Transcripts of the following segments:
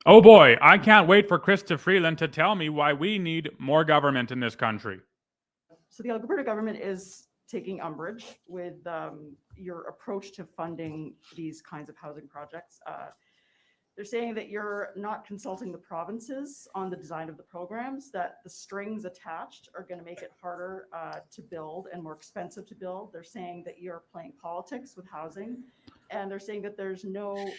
Oh boy, I can't wait for Krista Freeland to tell me why we need more government in this country. So the Alberta government is taking umbrage with your approach to funding these kinds of housing projects. They're saying that you're not consulting the provinces on the design of the programs, that the strings attached are going to make it harder to build and more expensive to build. They're saying that you're playing politics with housing, and they're saying that there's no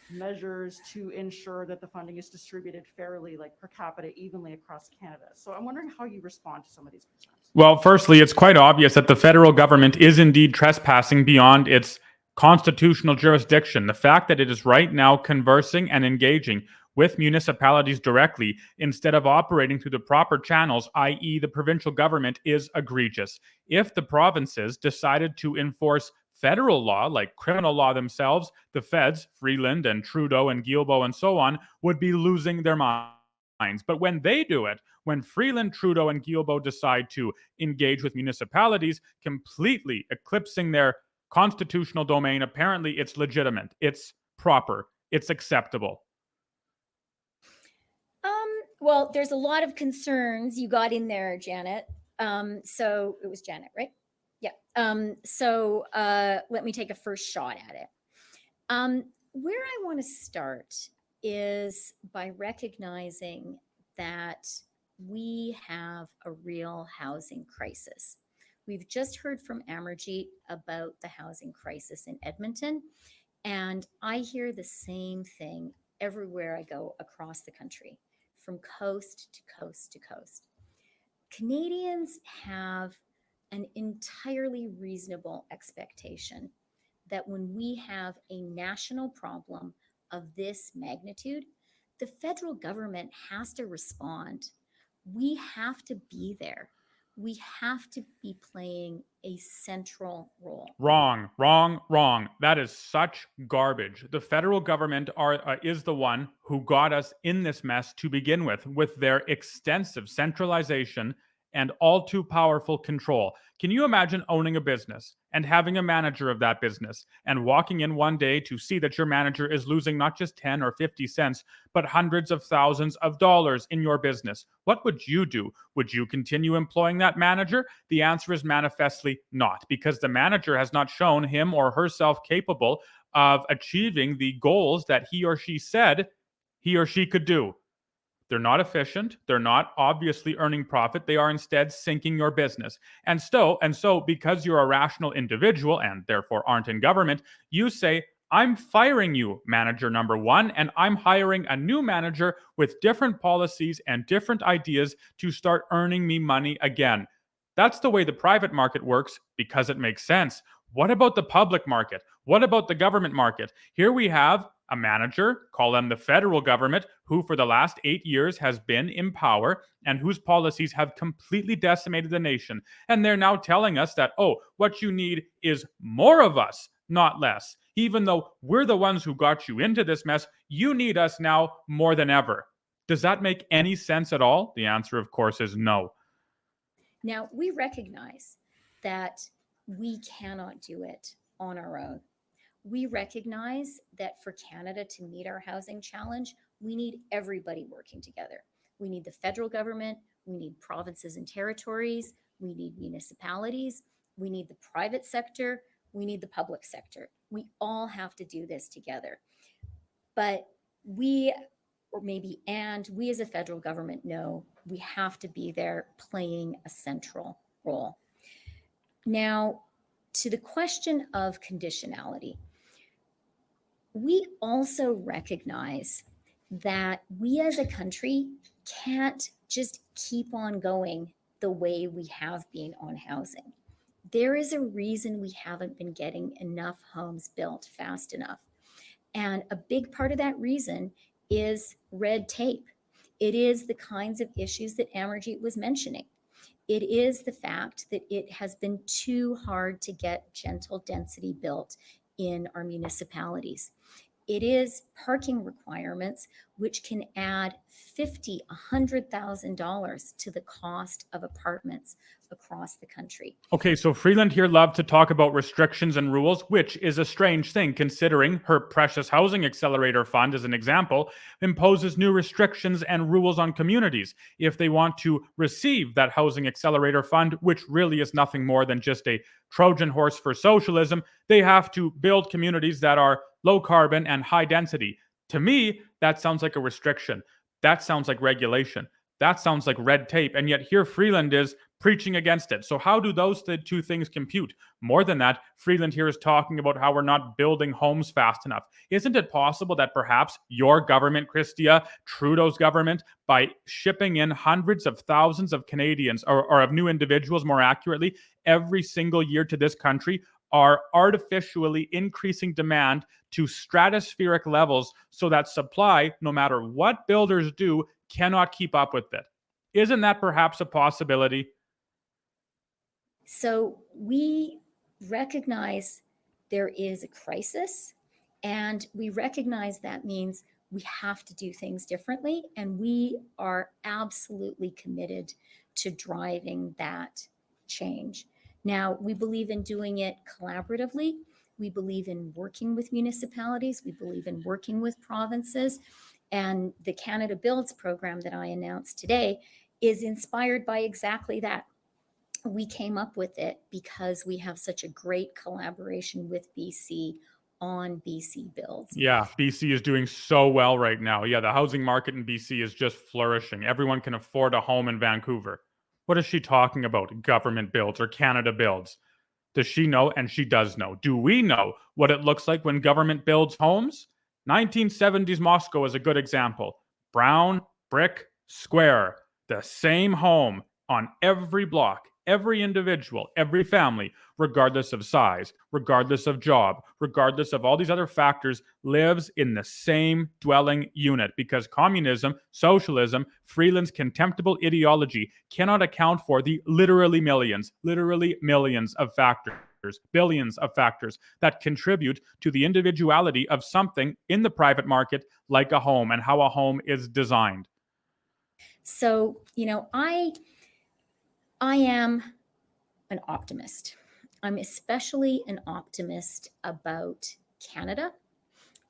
measures to ensure that the funding is distributed fairly, like per capita, evenly across Canada. So I'm wondering how you respond to some of these concerns. Well, firstly, it's quite obvious that the federal government is indeed trespassing beyond its constitutional jurisdiction. The fact that it is right now conversing and engaging with municipalities directly instead of operating through the proper channels, i.e., the provincial government, is egregious. If the provinces decided to enforce federal law, like criminal law themselves, the feds, Freeland and Trudeau and Guilbeault and so on, would be losing their minds. But when they do it, when Freeland, Trudeau, and Guilbeault decide to engage with municipalities, completely eclipsing their constitutional domain, apparently it's legitimate, it's proper, it's acceptable. Well, there's a lot of concerns you got in there, Janet. So it was Janet, right? Yeah. Let me take a first shot at it. Where I want to start is by recognizing that we have a real housing crisis. We've just heard from Amarjeet about the housing crisis in Edmonton, and I hear the same thing everywhere I go across the country, from coast to coast to coast. Canadians have an entirely reasonable expectation that when we have a national problem of this magnitude, the federal government has to respond. We have to be there. We have to be playing a central role. Wrong, wrong, wrong. That is such garbage. The federal government is the one who got us in this mess to begin with their extensive centralization and all too powerful control. Can you imagine owning a business and having a manager of that business and walking in one day to see that your manager is losing not just 10 or 50 cents, but hundreds of thousands of dollars in your business? What would you do? Would you continue employing that manager? The answer is manifestly not, because the manager has not shown him or herself capable of achieving the goals that he or she said he or she could do. They're not efficient. They're not obviously earning profit. They are instead sinking your business. And so, because you're a rational individual and therefore aren't in government, you say, I'm firing you, manager number one, and I'm hiring a new manager with different policies and different ideas to start earning me money again. That's the way the private market works because it makes sense. What about the public market? What about the government market? Here we have a manager, call them the federal government, who for the last 8 years has been in power and whose policies have completely decimated the nation. And they're now telling us that, oh, what you need is more of us, not less. Even though we're the ones who got you into this mess, you need us now more than ever. Does that make any sense at all? The answer, of course, is no. Now, we recognize that we cannot do it on our own. We recognize that for Canada to meet our housing challenge, we need everybody working together. We need the federal government, we need provinces and territories, we need municipalities, we need the private sector, we need the public sector. We all have to do this together. But we as a federal government know we have to be there playing a central role. Now, to the question of conditionality, we also recognize that we as a country can't just keep on going the way we have been on housing. There is a reason we haven't been getting enough homes built fast enough. And a big part of that reason is red tape. It is the kinds of issues that Amarjeet was mentioning. It is the fact that it has been too hard to get gentle density built in our municipalities. it is parking requirements, which can add $50,000, $100,000 to the cost of apartments across the country. Okay, so Freeland here loved to talk about restrictions and rules, which is a strange thing considering her precious housing accelerator fund, as an example, imposes new restrictions and rules on communities. If they want to receive that housing accelerator fund, which really is nothing more than just a Trojan horse for socialism, they have to build communities that are low carbon and high density. To me, that sounds like a restriction. That sounds like regulation. That sounds like red tape. And yet here Freeland is preaching against it. So how do those two things compute? More than that, Freeland here is talking about how we're not building homes fast enough. Isn't it possible that perhaps your government, Christia, Trudeau's government, by shipping in hundreds of thousands of Canadians, or of new individuals more accurately, every single year to this country, are artificially increasing demand to stratospheric levels so that supply, no matter what builders do, cannot keep up with it? Isn't that perhaps a possibility? So we recognize there is a crisis, and we recognize that means we have to do things differently, and we are absolutely committed to driving that change. Now, we believe in doing it collaboratively. We believe in working with municipalities. We believe in working with provinces. And the Canada Builds program that I announced today is inspired by exactly that. We came up with it because we have such a great collaboration with BC on BC Builds. Yeah, BC is doing so well right now. Yeah, the housing market in BC is just flourishing. Everyone can afford a home in Vancouver. What is she talking about? Government builds or Canada builds? Does she know? And she does know. Do we know what it looks like when government builds homes? 1970s Moscow is a good example. Brown, brick, square. The same home on every block, every individual, every family, regardless of size, regardless of job, regardless of all these other factors, lives in the same dwelling unit because communism, socialism, Freeland's contemptible ideology cannot account for the literally millions of factors, billions of factors that contribute to the individuality of something in the private market like a home and how a home is designed. So, I am an optimist. I'm especially an optimist about Canada,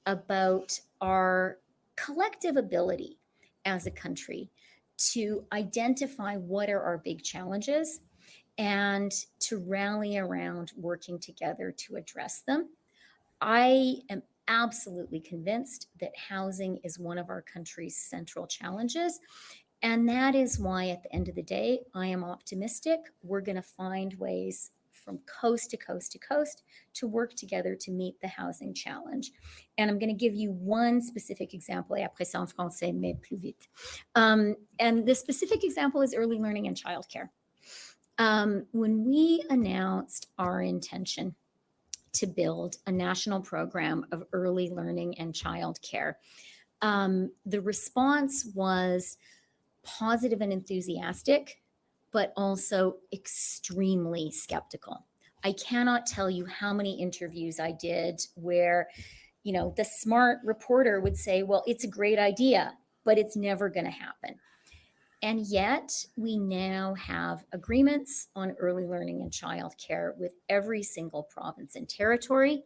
about our collective ability as a country to identify what are our big challenges and to rally around working together to address them. I am absolutely convinced that housing is one of our country's central challenges. And that is why, at the end of the day, I am optimistic. We're going to find ways from coast to coast to coast to work together to meet the housing challenge. And I'm going to give you one specific example. Et après ça en français, mais plus vite. And the specific example is early learning and childcare. When we announced our intention to build a national program of early learning and childcare, the response was positive and enthusiastic, but also extremely skeptical. I cannot tell you how many interviews I did where, the smart reporter would say, well, it's a great idea, but it's never going to happen. And yet we now have agreements on early learning and childcare with every single province and territory.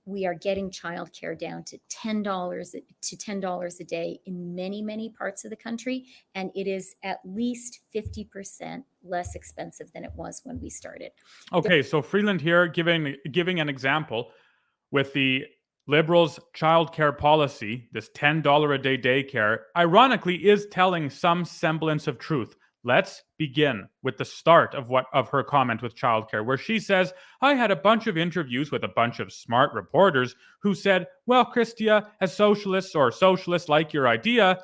We are getting childcare down to $10 a day in many, many parts of the country. And it is at least 50% less expensive than it was when we started. Okay, so Freeland here giving an example with the Liberals' childcare policy, this $10 a day daycare, ironically is telling some semblance of truth. Let's begin with the start of her comment with childcare, where she says, I had a bunch of interviews with a bunch of smart reporters who said, well, Christia, as socialists like your idea,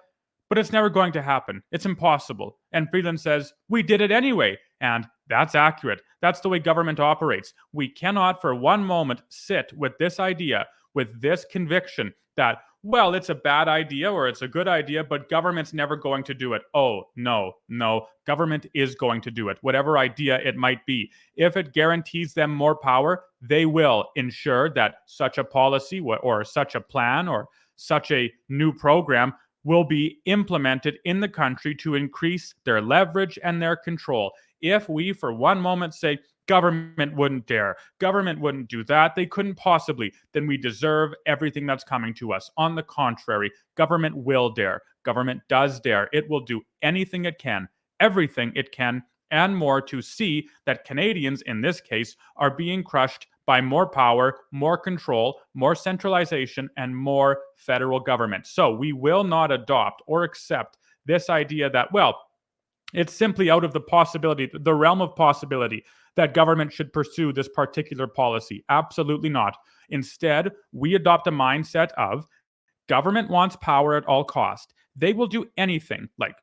but it's never going to happen. It's impossible. And Freeland says, we did it anyway. And that's accurate. That's the way government operates. We cannot for one moment sit with this idea, with this conviction that well, it's a bad idea or it's a good idea, but government's never going to do it. Oh, no, no. Government is going to do it, whatever idea it might be. If it guarantees them more power, they will ensure that such a policy or such a plan or such a new program will be implemented in the country to increase their leverage and their control. If we, for one moment, say, government wouldn't dare, government wouldn't do that, they couldn't possibly, then we deserve everything that's coming to us. On the contrary, government will dare. Government does dare. It will do anything it can, everything it can, and more to see that Canadians, in this case, are being crushed by more power, more control, more centralization, and more federal government. So we will not adopt or accept this idea that, well, it's simply out of the realm of possibility that government should pursue this particular policy. Absolutely not. Instead, we adopt a mindset of government wants power at all cost. They will do anything, like,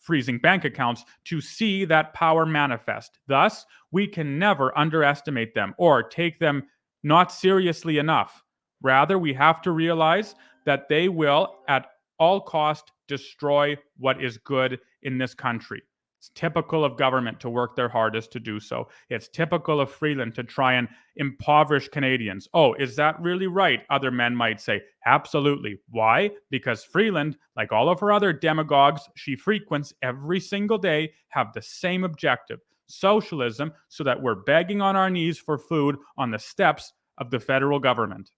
freezing bank accounts, to see that power manifest. Thus, we can never underestimate them or take them not seriously enough. Rather, we have to realize that they will, at all cost, destroy what is good in this country. It's typical of government to work their hardest to do so. It's typical of Freeland to try and impoverish Canadians. Oh, is that really right? Other men might say. Absolutely. Why? Because Freeland, like all of her other demagogues she frequents every single day, have the same objective: socialism, so that we're begging on our knees for food on the steps of the federal government.